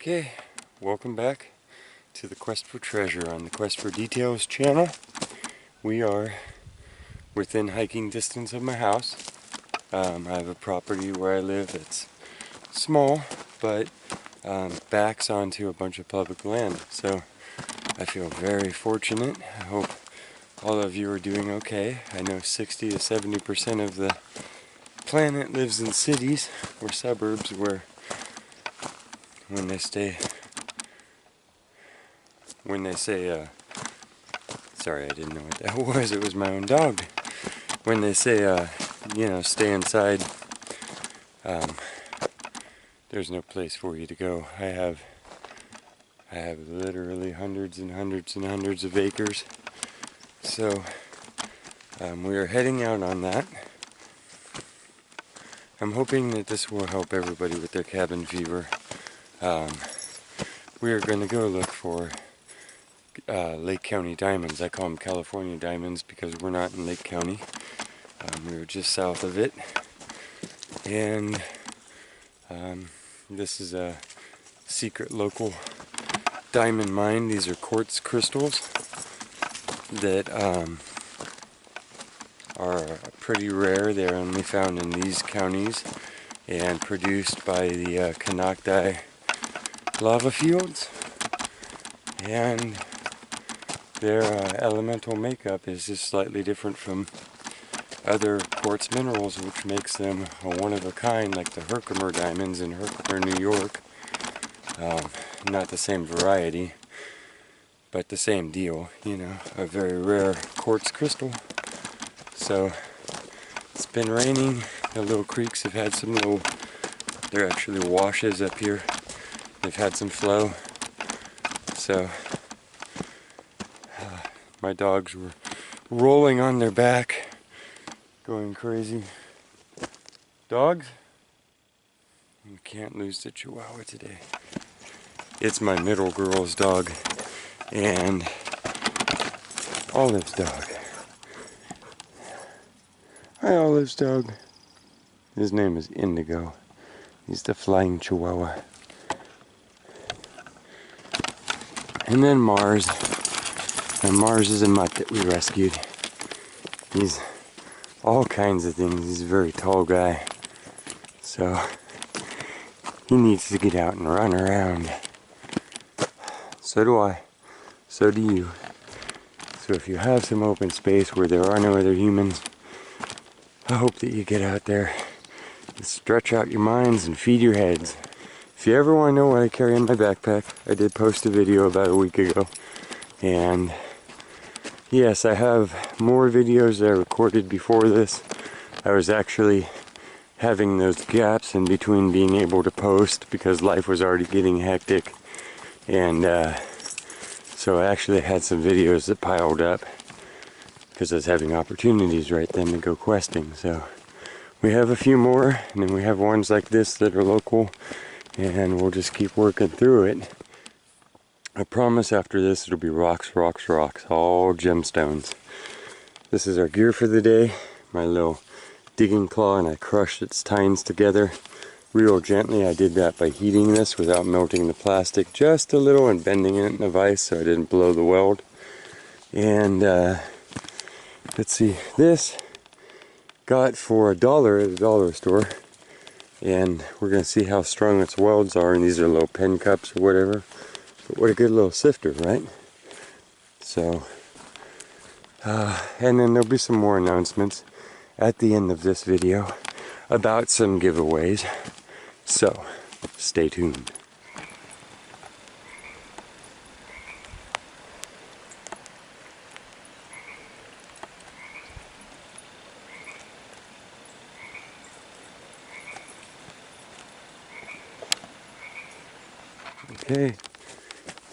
Okay, welcome back to the Quest for Treasure on the Quest for Details channel. We are within hiking distance of my house. I have a property where I live that's small, but backs onto a bunch of public land. So I feel very fortunate. I hope all of you are doing okay. I know 60 to 70% of the planet lives in cities or suburbs where when they say, sorry, I didn't know what that was, it was my own dog. When they say, you know, stay inside, there's no place for you to go. I have literally hundreds and hundreds and hundreds of acres. So, we are heading out on that. I'm hoping that this will help everybody with their cabin fever. We are going to go look for Lake County diamonds. I call them California diamonds because we're not in Lake County. We were just south of it. And this is a secret local diamond mine. These are quartz crystals that are pretty rare. They're only found in these counties and produced by the Canacti lava fields, and their elemental makeup is just slightly different from other quartz minerals, which makes them a one-of-a-kind, like the Herkimer diamonds in Herkimer, New York. Not the same variety, but the same deal, you know, a very rare quartz crystal. So it's been raining. The little creeks have had some little, they're actually washes up here. They've had some flow. So my dogs were rolling on their back, going crazy. Dogs? You can't lose the Chihuahua today. It's my middle girl's dog and Olive's dog. Hi, Olive's dog. His name is Indigo. He's the flying Chihuahua. And then Mars. And Mars is a mutt that we rescued. He's all kinds of things. He's a very tall guy. So he needs to get out and run around. So do I. So do you. So if you have some open space where there are no other humans, I hope that you get out there and stretch out your minds and feed your heads. If you ever want to know what I carry in my backpack, I did post a video about a week ago. And yes, I have more videos that I recorded before this. I was actually having those gaps in between being able to post because life was already getting hectic. And so I actually had some videos that piled up because I was having opportunities right then to go questing. So we have a few more, and then we have ones like this that are local, and we'll just keep working through it. I promise after this it'll be rocks, rocks, rocks, all gemstones. This is our gear for the day, my little digging claw, and I crushed its tines together real gently. I did that by heating this without melting the plastic just a little and bending it in a vise so I didn't blow the weld. And let's see, this got for $1 at the dollar store. And we're going to see how strong its welds are, and these are little pen cups or whatever. But what a good little sifter, right? So, and then there'll be some more announcements at the end of this video about some giveaways. So, stay tuned. Okay,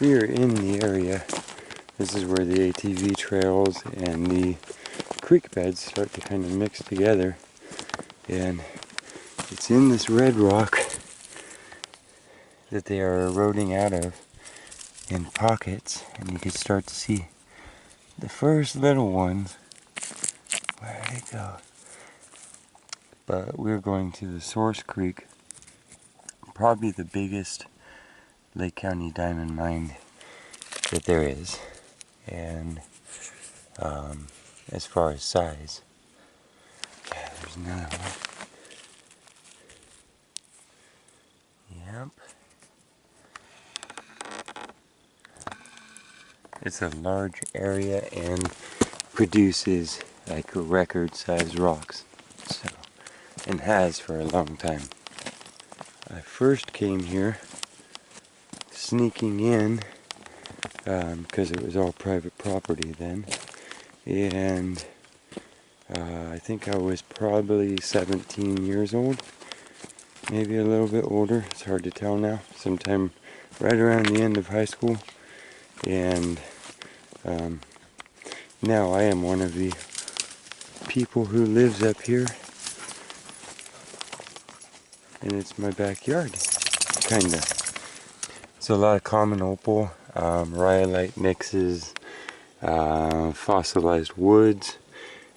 we are in the area. This is where the ATV trails and the creek beds start to kind of mix together. And it's in this red rock that they are eroding out of in pockets. And you can start to see the first little ones. Where did they go? But we're going to the source creek. Probably the biggest Lake County diamond mine that there is. And as far as size, yeah, there's another one. Yep. It's a large area and produces like record-sized rocks. So, and has for a long time. I first came here sneaking in because it was all private property then, and I think I was probably 17 years old, maybe a little bit older, it's hard to tell now, sometime right around the end of high school. And now I am one of the people who lives up here, and it's my backyard, kinda. It's a lot of common opal, rhyolite mixes, fossilized woods.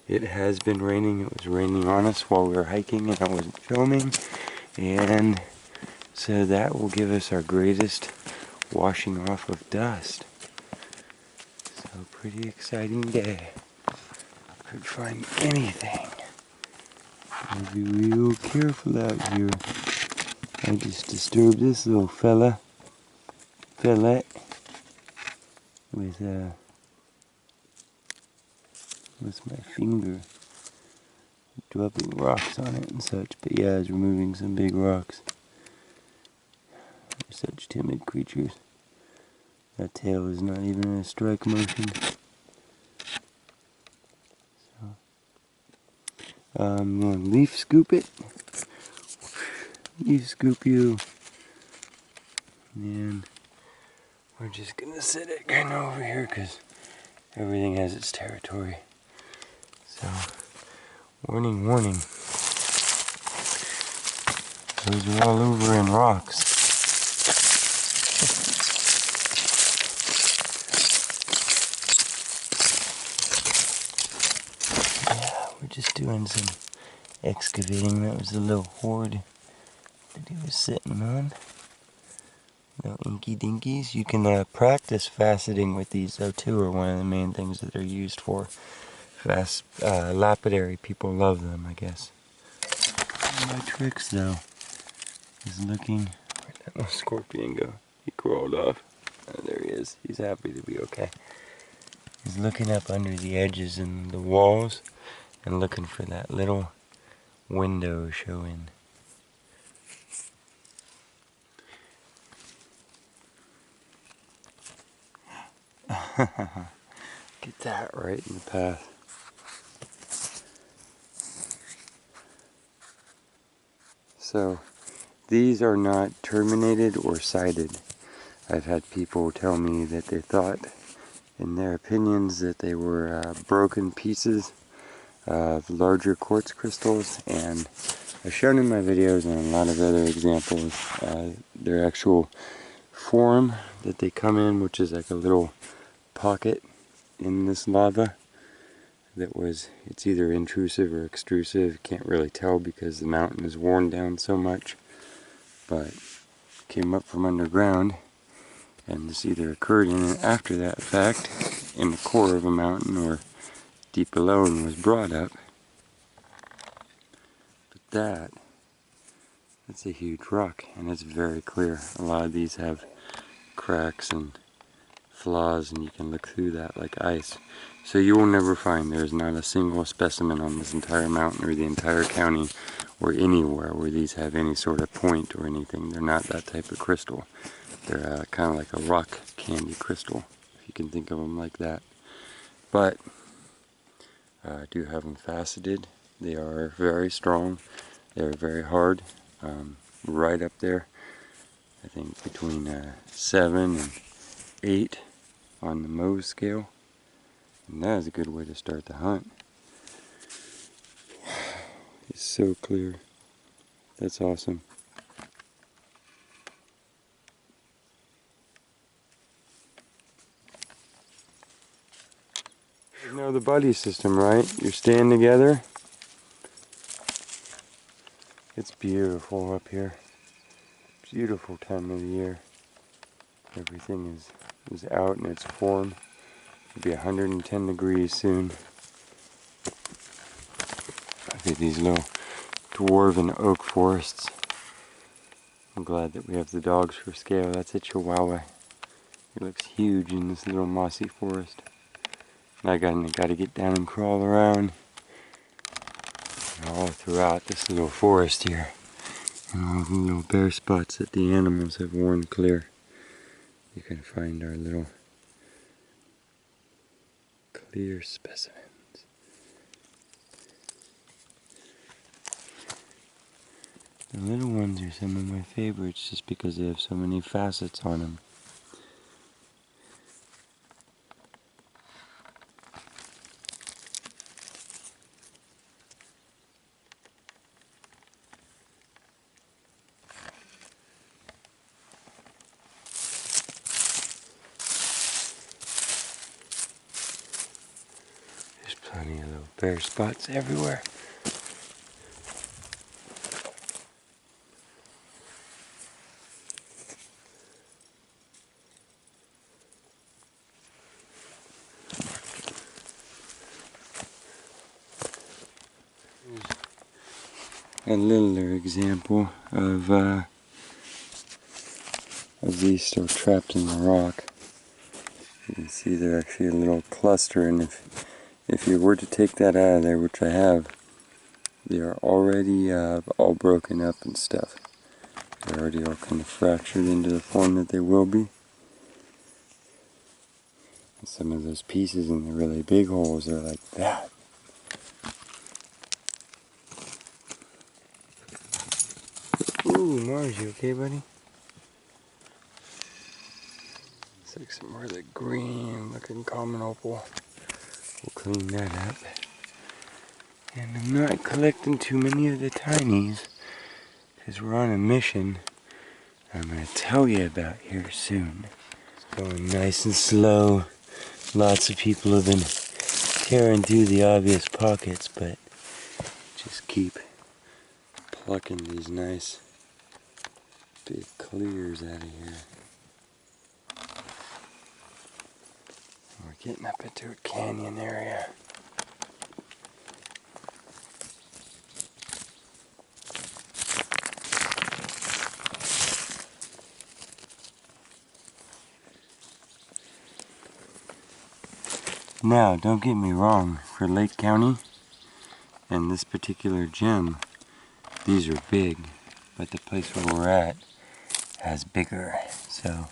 It has been raining. It was raining on us while we were hiking and I wasn't filming, and so that will give us our greatest washing off of dust. So pretty exciting day. Could find anything. Gotta be real careful out here. I just disturbed this little fillet with my finger, dropping rocks on it and such. But yeah, I was removing some big rocks. They're such timid creatures. That tail is not even in a strike motion. So, I'm gonna leaf scoop it. Leaf scoop you. And we're just gonna set it kind of over here because everything has its territory. So, warning, warning. Those are all over in rocks. Yeah, we're just doing some excavating. That was the little hoard that he was sitting on. No inky dinkies. You can practice faceting with these though too, are one of the main things that they're used for. Lapidary people love them, I guess. One of my tricks though is looking. Where'd that little scorpion go? He crawled off. Oh, there he is. He's happy to be okay. He's looking up under the edges and the walls and looking for that little window showing. Get that right in the path. So, these are not terminated or sided. I've had people tell me that they thought, in their opinions, that they were broken pieces of larger quartz crystals, and I've shown in my videos and a lot of other examples their actual form that they come in, which is like a little pocket in this lava that was, it's either intrusive or extrusive, can't really tell because the mountain is worn down so much, but came up from underground, and this either occurred in it after that fact in the core of a mountain or deep below and was brought up. But that's a huge rock, and it's very clear. A lot of these have cracks and flaws, and you can look through that like ice. So you will never find, there's not a single specimen on this entire mountain or the entire county or anywhere where these have any sort of point or anything. They're not that type of crystal. They're kind of like a rock candy crystal, if you can think of them like that. But I do have them faceted. They are very strong. They're very hard. Right up there, I think between 7 and 8 on the Mohs scale. And that is a good way to start the hunt. It's so clear. That's awesome. You know the buddy system, right? You're staying together. It's beautiful up here. Beautiful time of the year. Everything is out in its form. It'll be 110 degrees soon. Look at these little dwarven oak forests. I'm glad that we have the dogs for scale. That's a Chihuahua. He looks huge in this little mossy forest. And I gotta get down and crawl around all throughout this little forest here. And all the little bare spots that the animals have worn clear. You can find our little clear specimens. The little ones are some of my favorites just because they have so many facets on them. There's plenty of little bare spots everywhere. A littler example of these still trapped in the rock. You can see they're actually a little cluster, and if you were to take that out of there, which I have, they are already all broken up and stuff. They're already all kind of fractured into the form that they will be. And some of those pieces in the really big holes are like that. Ooh, Mars, you okay, buddy? It's like some really green looking common opal. We'll clean that up. And I'm not collecting too many of the tinies because we're on a mission I'm going to tell you about here soon. It's going nice and slow. Lots of people have been tearing through the obvious pockets, but just keep plucking these nice big clears out of here. We're getting up into a canyon area. Now, don't get me wrong, for Lake County and this particular gem, these are big, but the place where we're at has bigger, so.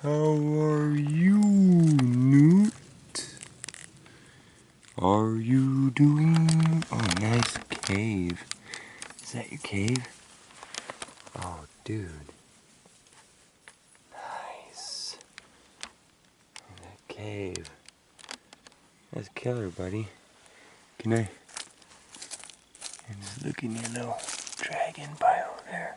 How are you, Newt? Are you doing? Oh, nice cave. Is that your cave? Oh, dude. Nice. That cave. That's killer, buddy. Can I? And just look in your little dragon pile there.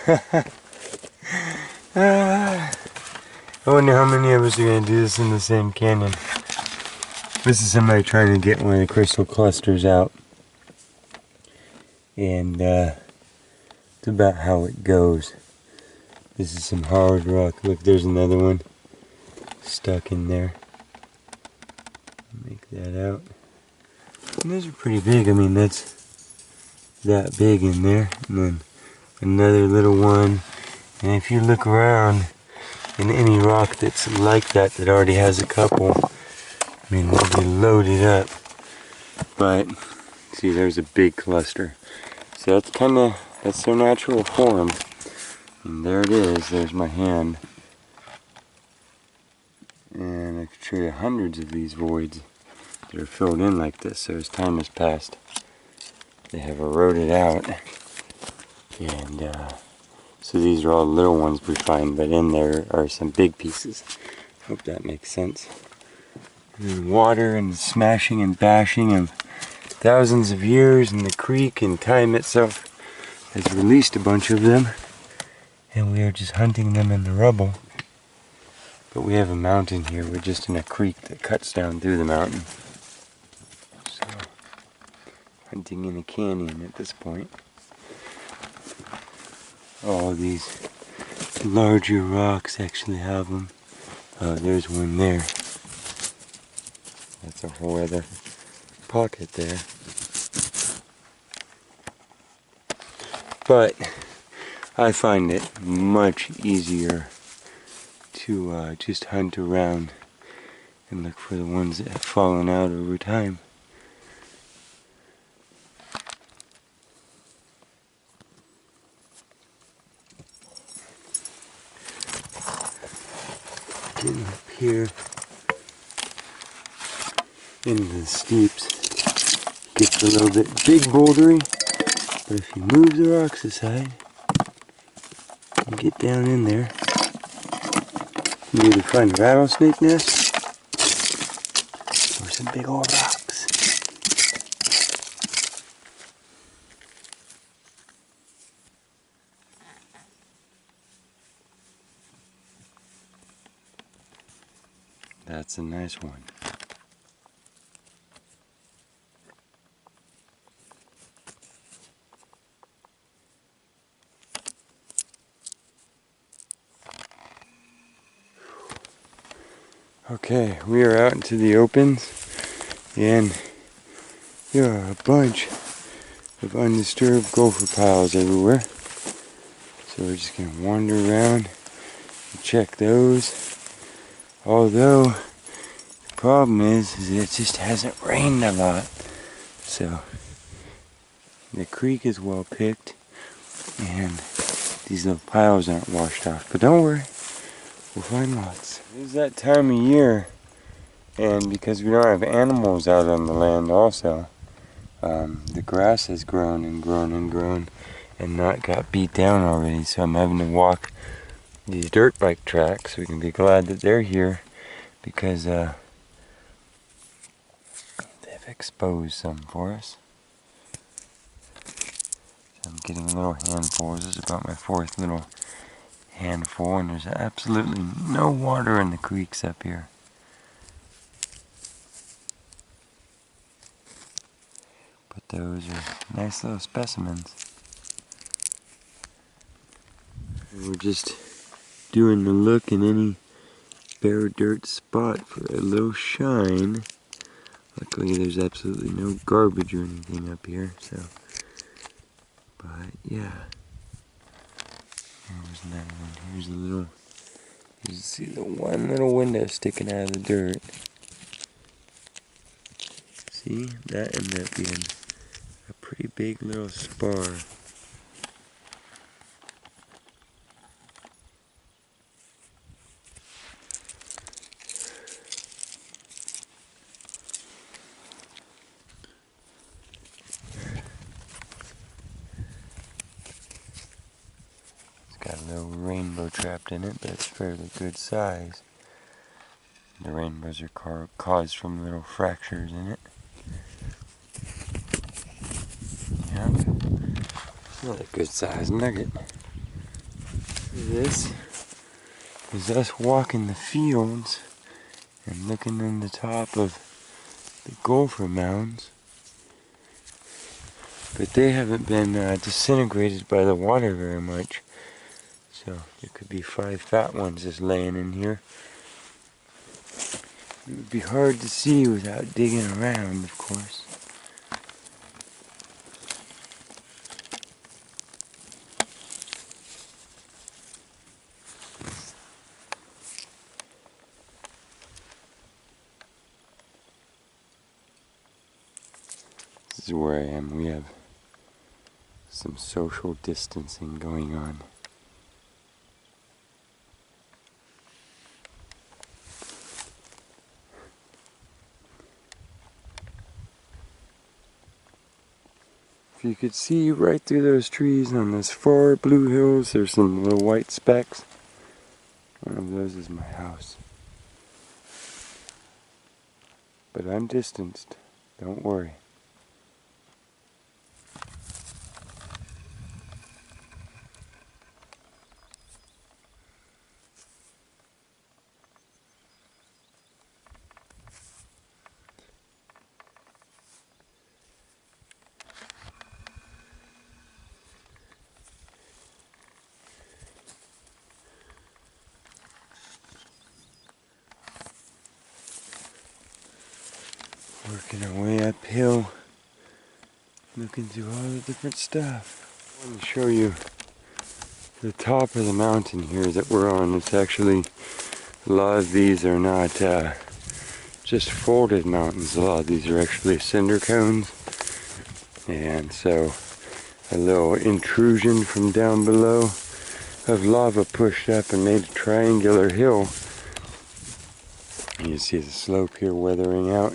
I wonder how many of us are going to do this in the same canyon. This is somebody trying to get one of the crystal clusters out. And it's about how it goes. This is some hard rock. Look, there's another one stuck in there. Make that out. And those are pretty big. I mean, that's that big in there. And then another little one. And if you look around in any rock that's like that, that already has a couple, I mean, they'll be loaded up. But, see, there's a big cluster. So that's their natural form. And there it is, there's my hand. And I could show you hundreds of these voids that are filled in like this. So as time has passed, they have eroded out. And so these are all the little ones we find, but in there are some big pieces. Hope that makes sense. And water and smashing and bashing of thousands of years in the creek, and time itself has released a bunch of them. And we are just hunting them in the rubble. But we have a mountain here. We're just in a creek that cuts down through the mountain. So, hunting in a canyon at this point. All these larger rocks actually have them. Oh, there's one there. That's a whole other pocket there. But I find it much easier to just hunt around and look for the ones that have fallen out over time. Getting up here into the steeps gets a little bit big bouldery, but if you move the rocks aside and get down in there, you either find a rattlesnake nest or some big old rocks. That's a nice one. Okay, we are out into the opens, and there are a bunch of undisturbed gopher piles everywhere. So we're just going to wander around and check those. Although, the problem is it just hasn't rained a lot. So, the creek is well picked, and these little piles aren't washed off. But don't worry, we'll find lots. It is that time of year, and because we don't have animals out on the land also, the grass has grown and grown and grown and not got beat down already. So I'm having to walk these dirt bike tracks. We can be glad that they're here, because they've exposed some for us. So I'm getting little handfuls. This is about my fourth little handful, and there's absolutely no water in the creeks up here. But those are nice little specimens. We're just doing the look in any bare dirt spot for a little shine. Luckily there's absolutely no garbage or anything up here, so. But yeah. Here's another one. Here's a little, you see the one little window sticking out of the dirt. See, that ended up being a pretty big little spar. Got a little rainbow trapped in it, but it's fairly good size. The rainbows are caused from little fractures in it. Yeah, another good size nugget. This is us walking the fields and looking in the top of the gopher mounds. But they haven't been disintegrated by the water very much. So there could be 5 fat ones just laying in here. It would be hard to see without digging around, of course. This is where I am. We have some social distancing going on. If you could see right through those trees on those far blue hills, there's some little white specks. One of those is my house. But I'm distanced. Don't worry. Working our way uphill, looking through all the different stuff. I want to show you the top of the mountain here that we're on. It's actually, a lot of these are not just folded mountains. A lot of these are actually cinder cones. And so a little intrusion from down below of lava pushed up and made a triangular hill. And you see the slope here weathering out.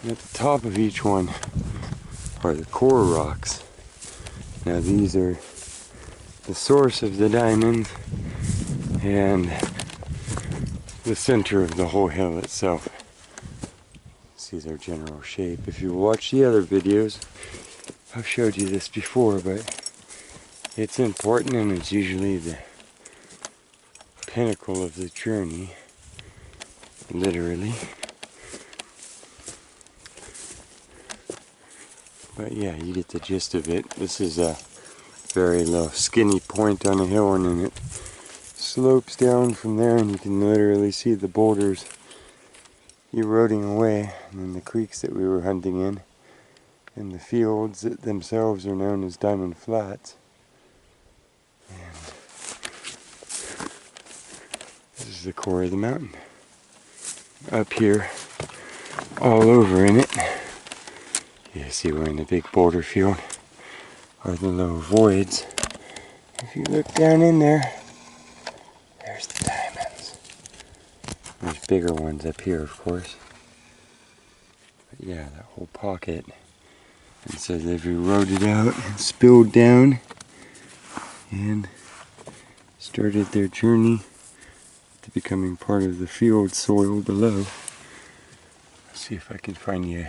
And at the top of each one are the core rocks. Now these are the source of the diamonds and the center of the whole hill itself. See their general shape. If you watch the other videos, I've showed you this before, but it's important and it's usually the pinnacle of the journey, literally. But yeah, you get the gist of it. This is a very low, skinny point on a hill, and then it slopes down from there, and you can literally see the boulders eroding away, and then the creeks that we were hunting in, and the fields that themselves are known as Diamond Flats. And this is the core of the mountain. Up here, all over in it, you see we're in a big boulder field, are the little voids. If you look down in there, there's the diamonds. There's bigger ones up here, of course. But yeah, that whole pocket. And so they've eroded out and spilled down and started their journey to becoming part of the field soil below. Let's see if I can find you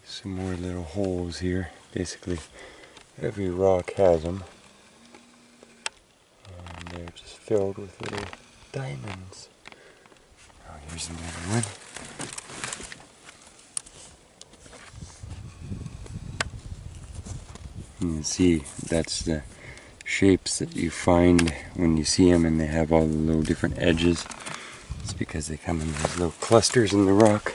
some more little holes here. Basically, every rock has them. And they're just filled with little diamonds. Oh, here's another one. You can see that's the shapes that you find when you see them, and they have all the little different edges. It's because they come in these little clusters in the rock.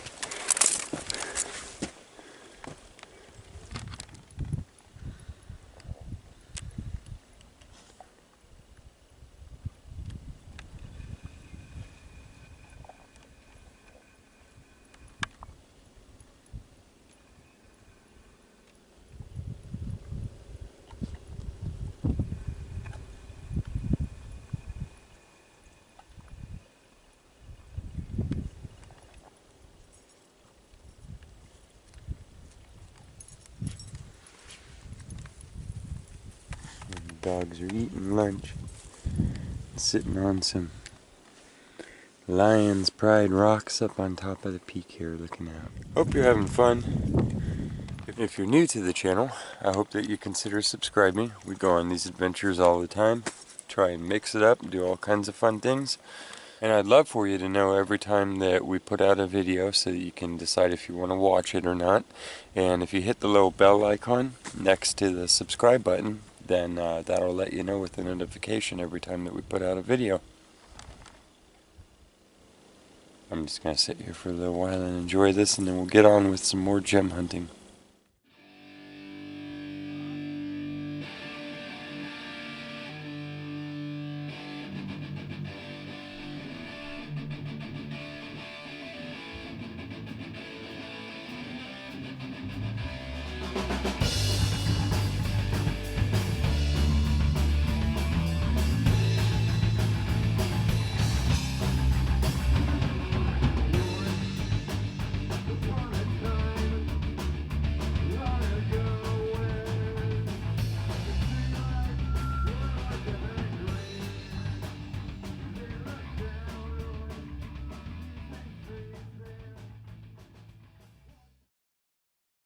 Dogs are eating lunch, sitting on some Lion's Pride rocks up on top of the peak here looking out. Hope you're having fun. If you're new to the channel, I hope that you consider subscribing. We go on these adventures all the time, try and mix it up, do all kinds of fun things. And I'd love for you to know every time that we put out a video so that you can decide if you want to watch it or not. And if you hit the little bell icon next to the subscribe button, then that'll let you know with a notification every time that we put out a video. I'm just going to sit here for a little while and enjoy this, and then we'll get on with some more gem hunting.